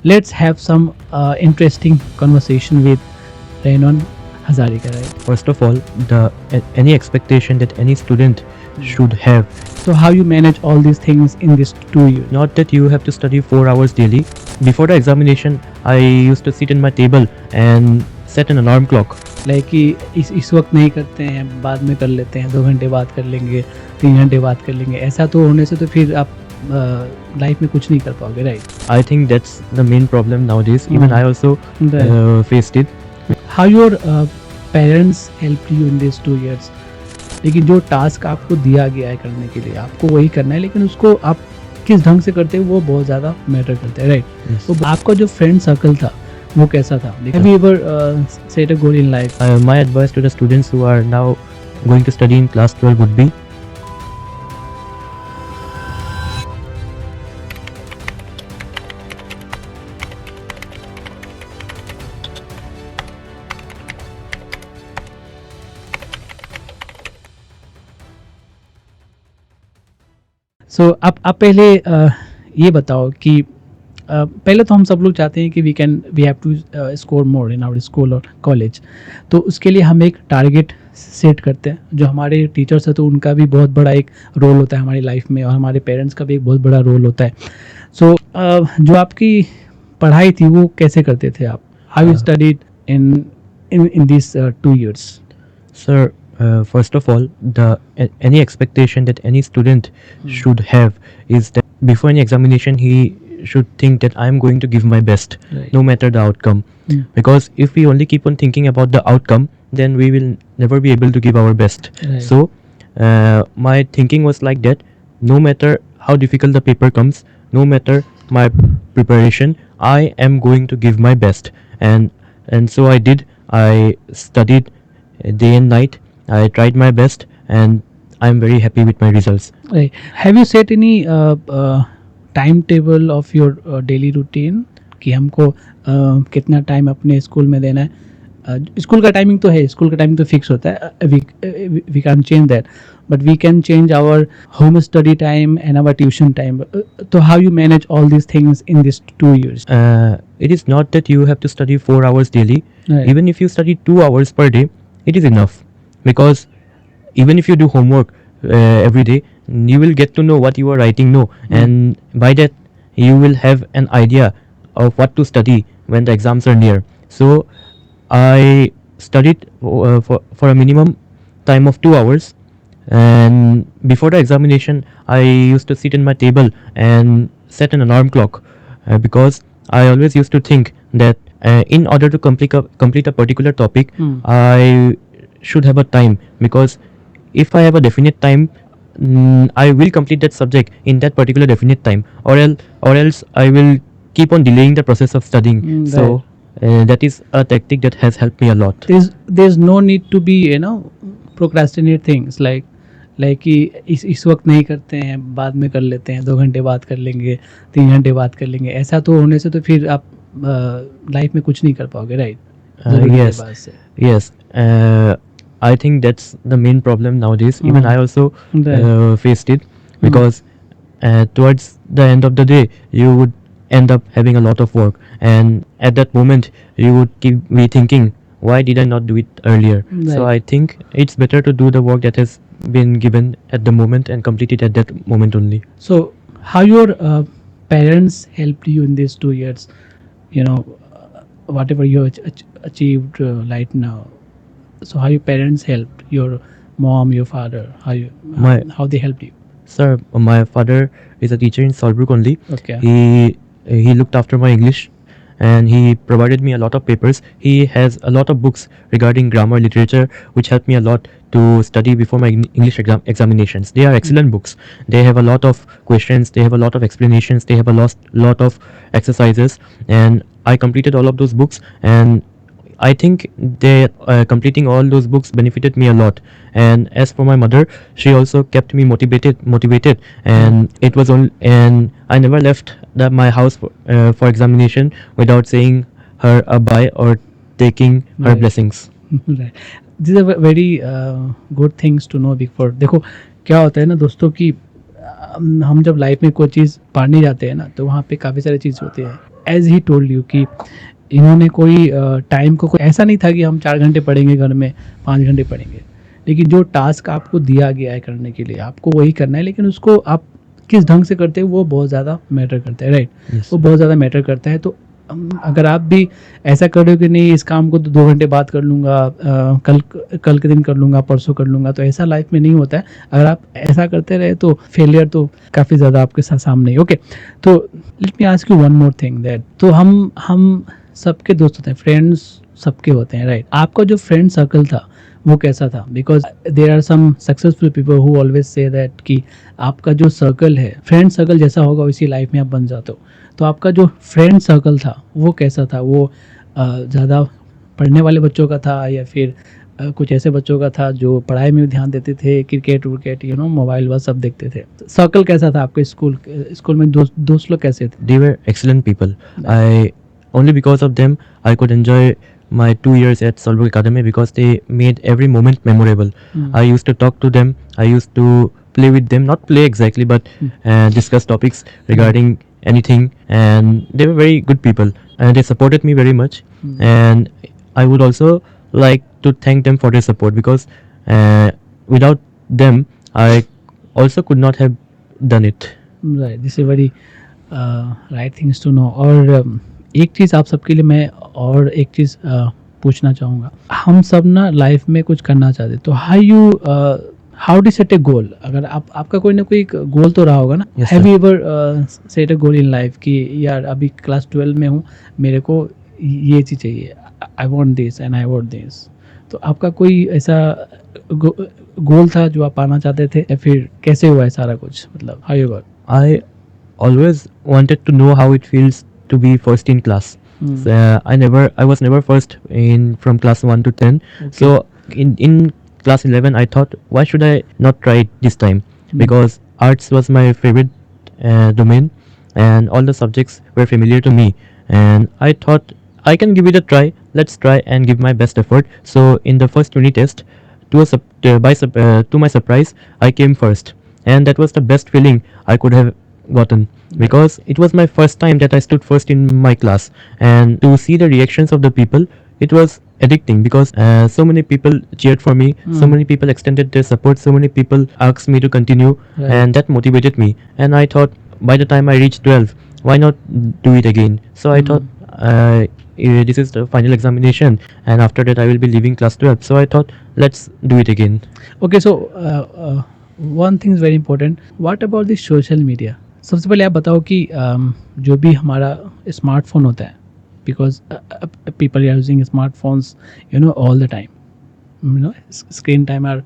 Let's have some interesting conversation with Rainan Hazarika, right? First of all, any expectation that any student should have, So how you manage all these things in these 2 years? not that you have to study 4 hours daily. Before the examination, I used to sit in my table and set an alarm clock. Like कि इस वक्त नहीं करते हैं, बाद में कर लेते हैं, 2 घंटे बाद कर लेंगे, 3 घंटे बाद कर लेंगे. ऐसा तो होने से तो फिर आप लाइफ में कुछ नहीं कर पाओगे, right? I think that's the main problem nowadays. Even I also faced it. How your parents helped you in these 2 years? लेकिन जो टास्क आपको दिया गया है करने के लिए, आपको वही करना है, लेकिन उसको आप किस ढंग से करते हो वो बहुत ज़्यादा मैटर करता है, राइट? Yes. तो आपका जो फ्रेंड सर्कल था वो कैसा था? Have you ever set a goal in life? My advice to the students who are now going to study in class 12 would be, सो आप पहले ये बताओ कि पहले तो हम सब लोग चाहते हैं कि we have to score more in our school और कॉलेज. तो उसके लिए हम एक टारगेट सेट करते हैं. जो हमारे टीचर्स हैं तो उनका भी बहुत बड़ा एक रोल होता है हमारी लाइफ में, और हमारे पेरेंट्स का भी एक बहुत बड़ा रोल होता है. सो जो आपकी पढ़ाई थी वो कैसे करते थे आप? How you studied in this 2 years? sir, first of all, any expectation that any student should have is that before any examination he should think that I am going to give my best, Right. no matter the outcome. Because if we only keep on thinking about the outcome, then we will never be able to give our best. Right. So my thinking was like that: no matter how difficult the paper comes, no matter my preparation, I am going to give my best. And so I did. I studied day and night. I tried my best, and I'm very happy with my results. Right. Have you set any time table of your daily routine कि हमको कितना time अपने school में देना है? School का timing तो है, स्कूल का टाइमिंग तो फिक्स होता है, we can change that, but we can change our home study time and our tuition time. तो how you manage all these things in this 2 years? It is not that you have to study 4 hours daily. Right. Even if you study 2 hours per day, it is enough. Because even if you do homework every day, you will get to know what you are writing, and by that you will have an idea of what to study when the exams are near. So I studied for a minimum time of 2 hours, and before the examination I used to sit in my table and set an alarm clock, because I always used to think that in order to complete a particular topic, I should have a time, because if I have a definite time, I will complete that subject in that particular definite time, or else I will keep on delaying the process of studying. So that is a tactic that has helped me a lot. there's no need to be procrastinate things like कि इस वक्त नहीं करते हैं, बाद में कर लेते हैं, 2 घंटे बाद कर लेंगे, 3 घंटे बाद कर लेंगे. ऐसा तो होने से तो फिर आप लाइफ में कुछ नहीं कर पाओगे, right? Yes. I think that's the main problem nowadays. Even I also faced it, because towards the end of the day you would end up having a lot of work, and at that moment you would be thinking, why did I not do it earlier? Right. So I think it's better to do the work that has been given at the moment and complete it at that moment only. So how your parents helped you in these 2 years? Whatever you achieved right now. So how your parents helped, your mom, your father, how they helped you? Sir, my father is a teacher in Solbrook only. Okay. He looked after my English, and he provided me a lot of papers. He has a lot of books regarding grammar, literature, which helped me a lot to study before my English examinations. They are excellent books. They have a lot of questions, they have a lot of explanations, they have a lot of exercises, and I completed all of those books, and I think completing all those books benefited me a lot. And as for my mother, she also kept me motivated, and and I never left my house for examination without saying her a bye or taking her Right. blessings. Right. These are very good things to know before. देखो क्या होता है ना दोस्तों कि हम जब life में कोई चीज़ पढ़ने जाते हैं ना तो वहाँ पे काफ़ी सारी चीज़ होती है. एज ही टोल्ड यू कि इन्होंने कोई टाइम को कोई ऐसा नहीं था कि हम 4 घंटे पढ़ेंगे घर में, 5 घंटे पढ़ेंगे, लेकिन जो टास्क आपको दिया गया है करने के लिए आपको वही करना है, लेकिन उसको आप किस ढंग से करते हो वो बहुत ज़्यादा मैटर करता है, राइट? Yes. वो बहुत ज़्यादा मैटर करता है। तो अगर आप भी ऐसा कर रहे हो कि नहीं इस काम को तो 2 घंटे बाद कर लूँगा, कल कल के दिन कर लूँगा, परसों कर लूँगा, तो ऐसा लाइफ में नहीं होता है। अगर आप ऐसा करते रहे तो फेलियर तो काफ़ी ज़्यादा आपके सामने ही। ओके, तो let me ask you one more thing that, तो हम सबके दोस्त होते हैं, फ्रेंड्स सबके होते हैं, राइट? आपका जो फ्रेंड सर्कल था वो कैसा था? Because there are some successful people who always say that कि आपका जो सर्कल है, फ्रेंड सर्कल जैसा होगा उसी लाइफ में आप बन जाते हो। तो आपका जो फ्रेंड सर्कल था वो कैसा था? वो ज़्यादा पढ़ने वाले बच्चों का था या फिर कुछ ऐसे बच्चों का था जो पढ़ाई में भी ध्यान देते थे, क्रिकेट विकेट मोबाइल वह सब देखते थे? सर्कल कैसा था आपके स्कूल में? दोस्त लोग कैसे थे? They were excellent people. I only because of them I could enjoy my 2 years at Solberg Academy because they made every moment memorable. I used to talk to them. I used to play with them, not play exactly, but discuss topics regarding anything. And they were very good people, and they supported me very much. And I would also like to thank them for their support because without them, I also could not have done it. Right, this is very right things to know. और एक चीज़ आप सबके लिए मैं और एक चीज़ पूछना चाहूँगा। हम सब ना लाइफ में कुछ करना चाहते, तो हाउ डू सेट ए गोल? अगर आपका कोई ना कोई गोल तो रहा होगा ना। Yes, have sir. You ever set A goal in life कि यार अभी क्लास 12 में हूँ, मेरे को ये चीज़ चाहिए, I want this and I want this? तो आपका कोई ऐसा गोल था जो आप पाना चाहते थे, या फिर कैसे हुआ है सारा कुछ? मतलब how you got? I always wanted to know how it feels to be first in class. So, I was never first in from class 1 to 10. Okay. So in class 11, I thought, why should I not try it this time? Because arts was my favorite domain, and all the subjects were familiar to me. And I thought I can give it a try. Let's try and give my best effort. So in the first unit test, to my surprise, I came first, and that was the best feeling I could have gotten because it was my first time that I stood first in my class, and to see the reactions of the people, it was addicting because so many people cheered for me, so many people extended their support, so many people asked me to continue, Right. and that motivated me. And I thought, by the time I reached 12, why not do it again? So I thought, this is the final examination, and after that I will be leaving class 12. So I thought, let's do it again. Okay, so one thing is very important, what about the social media? सबसे पहले आप बताओ कि जो भी हमारा smartphone होता है, because people are using smartphones all the time, screen time are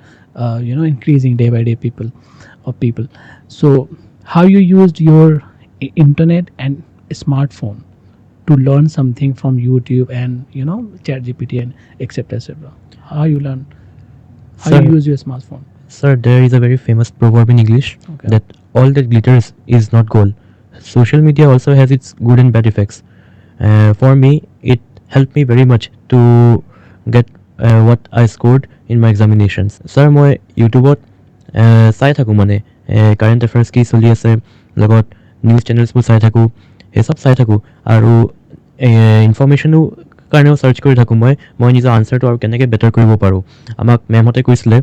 increasing day by day, people. So how you used your internet and smartphone to learn something from YouTube and chat GPT and etc. How you learn, how Sir, you use your smartphone? Sir, there is a very famous proverb in English Okay. that all that glitters is not gold. Social media also has its good and bad effects. For me, it helped me very much to get what I scored in my examinations. Sir, মই ইউটিউবত চাই থাকোঁ, মানে current affairs কি চলি আছে, লগত news চেনেলছবোৰ চাই থাকোঁ, সেইচব চাই থাকোঁ, আৰু ইনফৰ্মেশ্যনো কাৰণেও চাৰ্চ কৰি থাকোঁ মই নিজৰ আনচাৰটো আৰু কেনেকৈ বেটাৰ কৰিব পাৰোঁ। আমাক মেমহঁতে কৈছিলে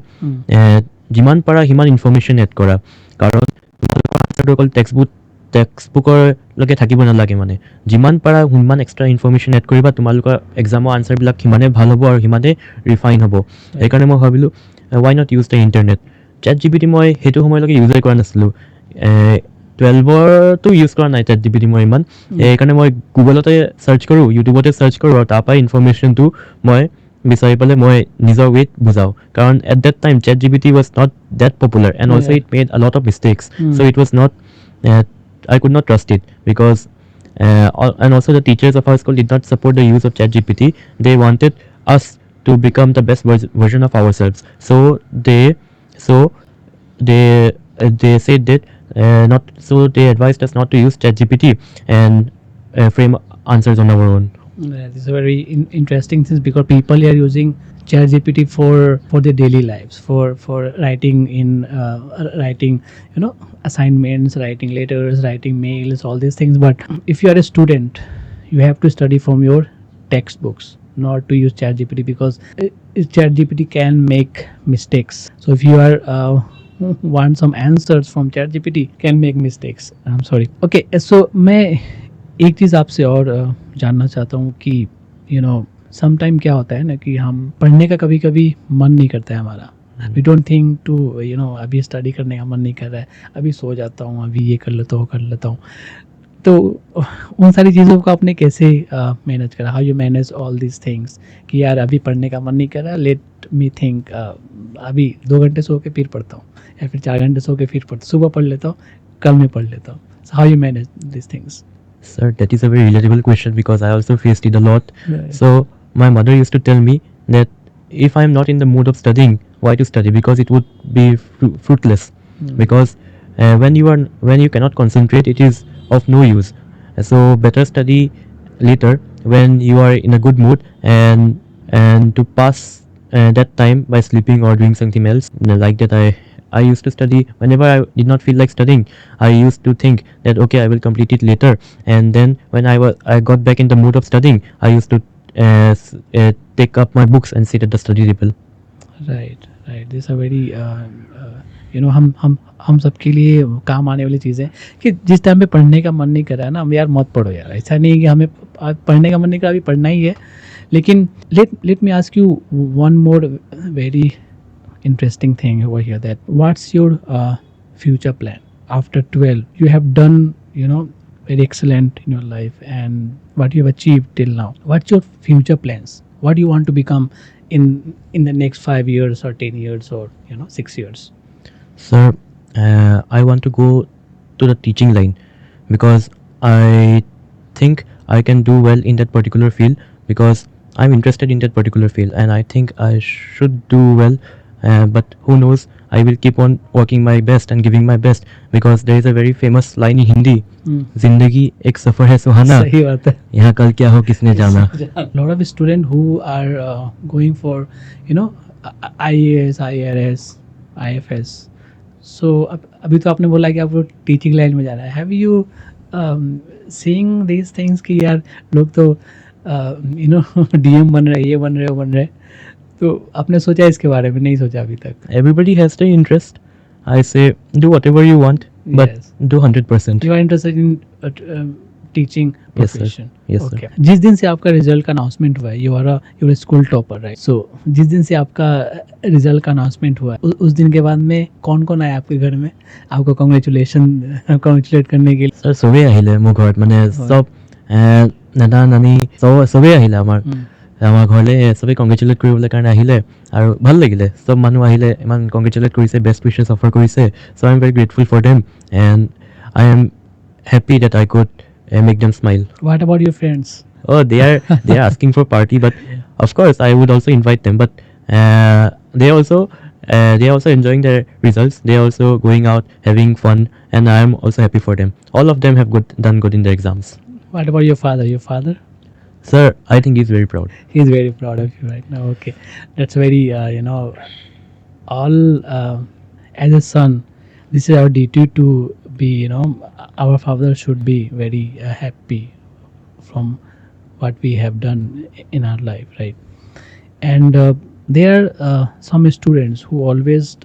যিমান পাৰা সিমান ইনফৰ্মেশ্যন এড কৰা, কাৰণ তোমালোকৰ আনচাৰটো অকল টেক্সটবুকৰলৈকে থাকিব নালাগে, মানে যিমান পাৰা সিমান এক্সট্ৰা ইনফৰ্মেশ্যন এড কৰিবা, তোমালোকৰ এক্সামৰ আনচাৰবিলাক সিমানে ভাল হ'ব আৰু সিমানে ৰিফাইন হ'ব। সেইকাৰণে মই ভাবিলোঁ why not use the internet. চেট জিপিটি মই সেইটো সময়লৈকে ইউজেই কৰা নাছিলোঁ, 12ৰতো ইউজ কৰা নাই চেট জিপিটি মই ইমান। সেইকাৰণে মই গুগলতে চাৰ্চ কৰোঁ, ইউটিউবতে চাৰ্চ কৰোঁ, আৰু তাৰপৰাই ইনফৰ্মেশ্যনটো মই বিচাৰি পেলাই মই নিজৰ ৱেত বুজাওঁ, কাৰণ at that time ChatGPT was not that popular, and also' it made a lot of mistakes, so' it was not, I could not trust it because and also the teachers of our school did not support the use of ChatGPT. They wanted us to become the best version of ourselves. So they said that they advised us not to use ChatGPT and frame answers on our own. Yeah, this is very interesting things, because people are using ChatGPT for their daily lives, for writing assignments, writing letters, writing mails, all these things. But if you are a student you have to study from your textbooks, not to use ChatGPT, because ChatGPT can make mistakes. So if you are want some answers from ChatGPT, can make mistakes. I'm sorry. Okay, so मैं एक चीज़ आपसे और जानना चाहता हूँ कि sometime क्या होता है ना कि हम पढ़ने का कभी कभी मन नहीं करता है हमारा. वी डोंट थिंक टू अभी स्टडी करने का मन नहीं कर रहा है, अभी सो जाता हूँ, अभी ये कर लेता हूँ कर लेता हूँ. तो उन सारी चीज़ों को आपने कैसे मैनेज करा? How you manage all these things कि यार अभी पढ़ने का मन नहीं कर रहा, लेट मी थिंक अभी 2 घंटे सो के फिर पढ़ता हूँ, या फिर 4 घंटे सो के फिर पढ़ता हूँ, सुबह पढ़ लेता हूँ, कल मैं पढ़ लेता हूँ. How you manage this things? Sir, that is a very relatable question because I also faced it a lot. Right. So my mother used to tell me that if I am not in the mood of studying, why to study? Because it would be fruitless. Because when you cannot concentrate, it is of no use. So better study later when you are in a good mood, and to pass that time by sleeping or doing something else like that. I used to study whenever I did not feel like studying. I used to think that okay, I will complete it later, and then when I got back in the mood of studying, I used to take up my books and sit at the study table. Right right. This are very हम सबके लिए काम आने वाली चीज़ें कि जिस time पे पढ़ने का मन नहीं कर रहा है ना, हम यार मत पढ़ो यार. ऐसा नहीं है कि हमें आज पढ़ने का मन नहीं कर रहा, अभी पढ़ना ही है. लेकिन let me ask you one more very interesting thing over here, that what's your future plan after 12? You have done very excellent in your life and what you have achieved till now. What's your future plans? What do you want to become in the next 5 years or 10 years or 6 years? Sir, I want to go to the teaching line because I think I can do well in that particular field because I'm interested in that particular field and I think I should do well. But who knows, I will keep on working my best and giving my best because there is a very famous line in Hindi, जिंदगी एक सफर है सुहाना, सही बात है. यहाँ कल क्या हो किसने जाना. Lot of students who are going for IAS, IRS, IFS. So अभी तो आपने बोला कि आपको टीचिंग लाइन में जाना है. Have you seeing these things कि यार लोग तो DM बन रहे, ये बन रहे, वो बन रहे. तो आपने सोचा इसके बारे में? नहीं सोचा अभी तक. Everybody has their interest. I say do whatever you want, but Yes. do 100%. You are interested in teaching Yes, sir. profession. Yes, sir. Okay. जिस दिन से आपका रिजल्ट का अनाउंसमेंट हुआ है, you are school topper, right? So जिस दिन से आपका रिजल्ट का अनाउंसमेंट हुआ है, उस दिन के बाद में कौन कौन आया आपके घर में आपको कॉन्ग्रेचुलेट करने के लिए? Sir, চবেই আহিলে মোৰ ঘৰত মানে চব দাদা নানি চবেই আহিলে আমাৰ ঘৰলৈ চবেই কংগ্ৰেচুলেট কৰিবলৈ কাৰণে আহিলে আৰু ভাল লাগিলে. চব মানুহ আহিলে, ইমান কংগ্ৰেচুলেট কৰিছে, বেষ্ট উইচেছ অফাৰ কৰিছে. So' I am very grateful for them and I am happy that I could make them smile. What about your friends? Oh, they are asking for party, but of course I would also invite them. But they are also enjoying their results. They are also going out having fun, and I am also happy for them. All of them have done good in their exams. What about your father? Your father? Sir, I think he's very proud. He's very proud of you right now. Okay, that's very all as a son, this is our duty to be, our father should be very happy from what we have done in our life, right? And there are some students who always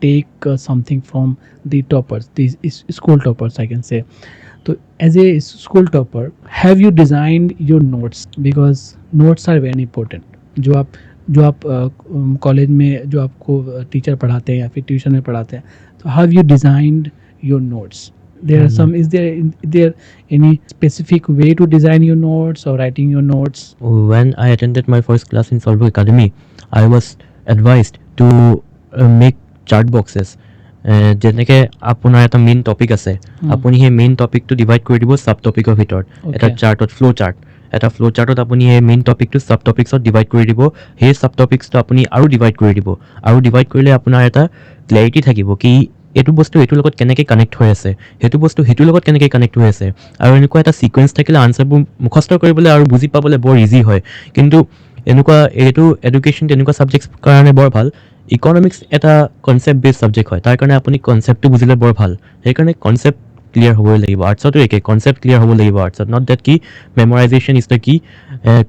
take something from the toppers, these school toppers, I can say. So as a school topper, have you designed your notes? Because notes are very important. जो आप college में जो आपको teacher पढ़ाते हैं या फिर tuition में पढ़ाते हैं, तो have you designed your notes? There are some. Is there any specific way to design your notes or writing your notes? When I attended my first class in Solvo Academy, I was advised to make chart boxes. যেনেকৈ আপোনাৰ এটা main topic আছে, আপুনি সেই main টপিকটো divide কৰি দিব চাব টপিকৰ ভিতৰত. এটা চাৰ্টত ফ্ল' চাৰ্টত আপুনি সেই মেইন টপিকটো চাব টপিক্সত ডিভাইড কৰি দিব. সেই চাব টপিক্সটো আপুনি আৰু ডিভাইড কৰি দিব, আৰু ডিভাইড কৰিলে আপোনাৰ এটা ক্লেৰিটি থাকিব কি এইটো বস্তু এইটোৰ লগত কেনেকৈ কানেক্ট হৈ আছে, সেইটো বস্তু সেইটোৰ লগত কেনেকৈ কানেক্ট হৈ আছে. আৰু এনেকুৱা এটা ছিকুৱেঞ্চ থাকিলে আনচাৰবোৰ মুখস্থ কৰিবলৈ আৰু বুজি পাবলৈ বৰ ইজি হয়. কিন্তু এইটো এডুকেশ্যন তেনেকুৱা ছাবজেক্টছ কাৰণে বৰ ভাল. ইকনমিক্স এটা কনচেপ্ট বেছ ছাবজেক্ট হয়, তাৰ কাৰণে আপুনি কনচেপ্টটো বুজিলে বৰ ভাল. সেইকাৰণে কনচেপ্ট ক্লিয়াৰ হ'বই লাগিব আৰ্টছতো একে কনচেপ্ট ক্লিয়াৰ হ'ব লাগিব আৰ্টছত নট ডেট কি মেমৰাইজেশ্যন ইজ দ্য কি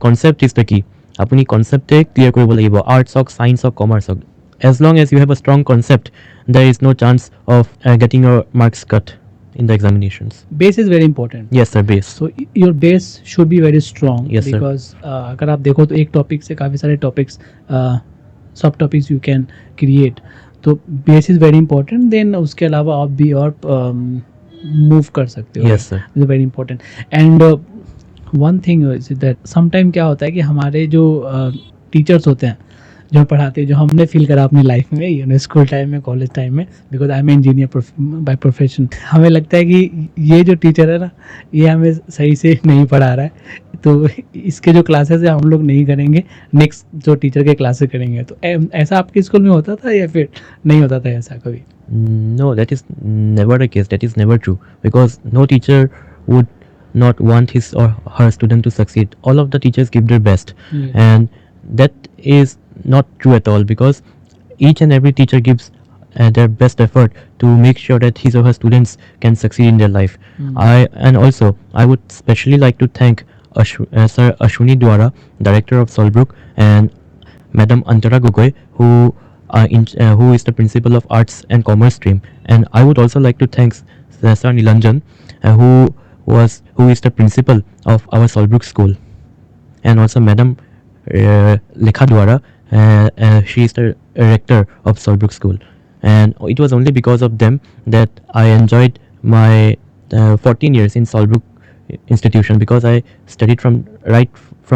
কনচেপ্ট ইজ দ্য কি আপুনি কনচেপ্টে ক্লিয়াৰ কৰিব লাগিব আৰ্টছ হওক ছায়েন্স হওক কমাৰ্চ হওক as long as you have a strong concept there is no chance of getting your marks cut in the examinations. Base is very important. Yes sir, base. So your base should be very strong. Yes, sir. Because अगर आप देखो तो एक topic से काफ़ी सारे topics सब topics you can create तो base is very important then उसके अलावा आप भी और मूव कर सकते हो. Yes, sir. Is very important and one thing is that sometime क्या होता है कि हमारे जो टीचर्स होते हैं जो पढ़ाते हैं जो हमने फील करा अपनी लाइफ में यू नो स्कूल टाइम में कॉलेज टाइम में because I am engineer by profession हमें लगता है कि ये जो टीचर है ना ये हमें सही से नहीं पढ़ा रहा है तो इसके जो क्लासेस है हम लोग नहीं करेंगे नेक्स्ट जो टीचर के क्लासेस करेंगे तो ऐसा आपके स्कूल में होता था या फिर नहीं होता था ऐसा कभी No, that is never the case. That is never true because no teacher would not want his or her student to succeed. All of the teachers give their best, and that is not true at all because each and every teacher gives their best effort to make sure that his or her students can succeed in their life. And also I would specially like to thank Sir Ashwini Dwara, director of Solbrook, and Madam Antara Gogoi, who is the principal of Arts and Commerce stream. And I would also like to thank Sir Nilanjan, who is the principal of our Solbrook school, and also Madam Lekha Dwara. She is the rector of Solbrook school, and it was only because of them that I enjoyed my 14 years in Solbrook institution because I studied from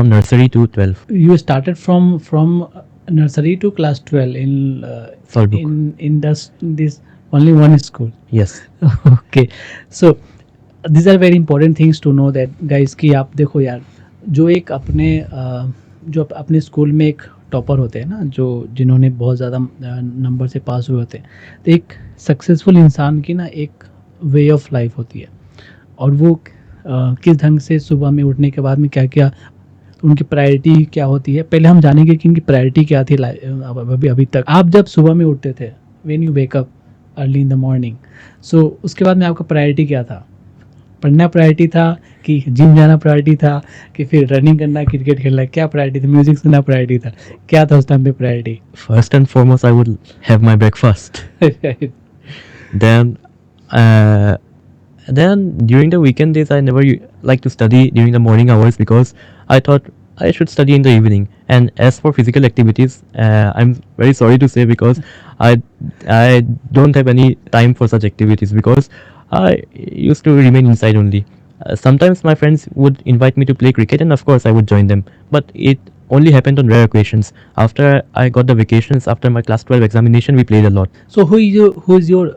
nursery to 12. You started from nursery to class 12 in Solbrook. in this only one school. Yes. Okay, so these are very important things to know that guys कि आप देखो यार जो एक अपने जो अपने school में एक टॉपर होते हैं ना जो जिन्होंने बहुत ज़्यादा नंबर से पास हुए होते हैं तो एक सक्सेसफुल इंसान की ना एक वे ऑफ लाइफ होती है और वो किस ढंग से सुबह में उठने के बाद में क्या क्या उनकी प्रायोरिटी क्या होती है पहले हम जानेंगे कि इनकी प्रायोरिटी क्या थी अभी तक आप जब सुबह में उठते थे when you wake up early in the morning so उसके बाद में आपका प्रायोरिटी क्या था पढ़ना प्रायोरिटी था कि जिम जाना प्रायोरिटी था कि फिर रनिंग करना क्रिकेट खेलना क्या प्रायोरिटी था म्यूजिक सुनना प्रायोरिटी था क्या था उस टाइम पे priority First and foremost, I would have my breakfast. Then during the weekend days, I never like to study during the morning hours because I thought I should study in the evening. And as for physical activities, I'm very sorry to say because I don't have any time for such activities because I used to remain inside only. Sometimes my friends would invite me to play cricket, and of course I would join them. But it only happened on rare occasions. After I got the vacations, after my class 12 examination, we played a lot. So who is your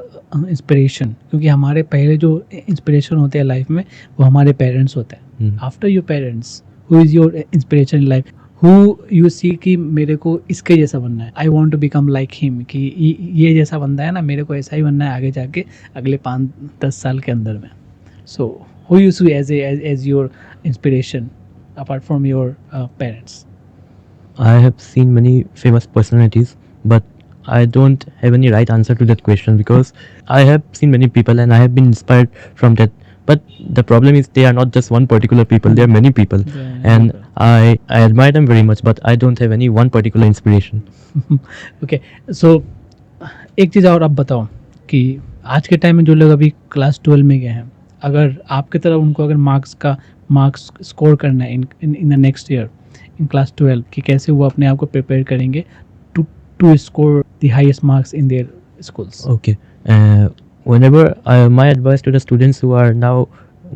inspiration क्योंकि हमारे पहले जो inspiration होते हैं life में वो हमारे parents होते हैं after your parents who is your inspiration in life who you see कि मेरे को इसके जैसा बनना है I want to become like him कि ये जैसा बनना है ना मेरे को ऐसा ही बनना है आगे जाके अगले 5-10 साल के अंदर में so who you see as your inspiration apart from your parents I have seen many famous personalities, but I don't have any right answer to that question because I have seen many people and I have been inspired from that. But the problem is they are not just one particular people, they are many people. And I admire them very much, but I don't have any one particular inspiration. Okay so एक चीज़ और आप बताओ कि आज के time में जो लोग अभी क्लास 12 में गए हैं अगर आपकी तरफ उनको अगर मार्क्स स्कोर करना है in the next year in class 12 कि कैसे वो अपने आप को प्रिपेयर करेंगे to score the highest marks in their schools Okay. Whenever my advice to the students who are now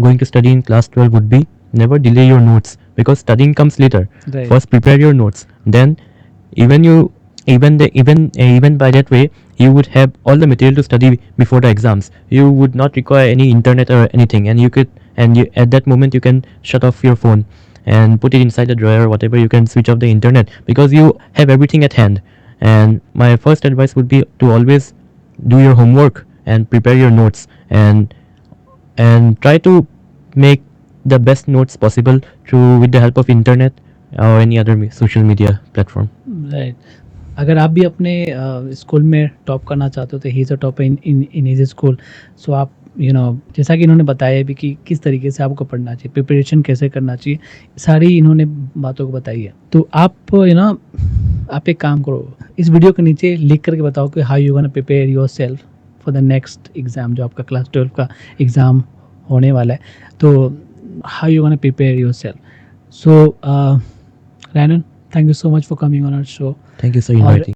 going to study in class 12 would be never delay your notes because studying comes later. Right. First prepare your notes. Then even by that way you would have all the material to study before the exams. You would not require any internet or anything, and at that moment you can shut off your phone and put it inside the drawer or whatever. You can switch off the internet because you have everything at hand. And my first advice would be to always do your homework and prepare your notes and try to make the best notes possible with the help of internet or any other social media platform. Right अगर आप भी अपने school में top करना चाहते हो तो he is a top in his school so आप यू नो जैसा कि इन्होंने बताया भी कि किस तरीके से आपको पढ़ना चाहिए, प्रिपरेशन कैसे करना चाहिए, सारी इन्होंने बातों को बताई है। तो आप आप एक काम करो, इस वीडियो के नीचे लिख करके बताओ कि how you gonna prepare your self for the next exam, जो आपका क्लास 12 का एग्ज़ाम होने वाला है। तो how you gonna prepare yourself. So Ranan, thank you so much for coming on our show. Thank you, sir, और inviting.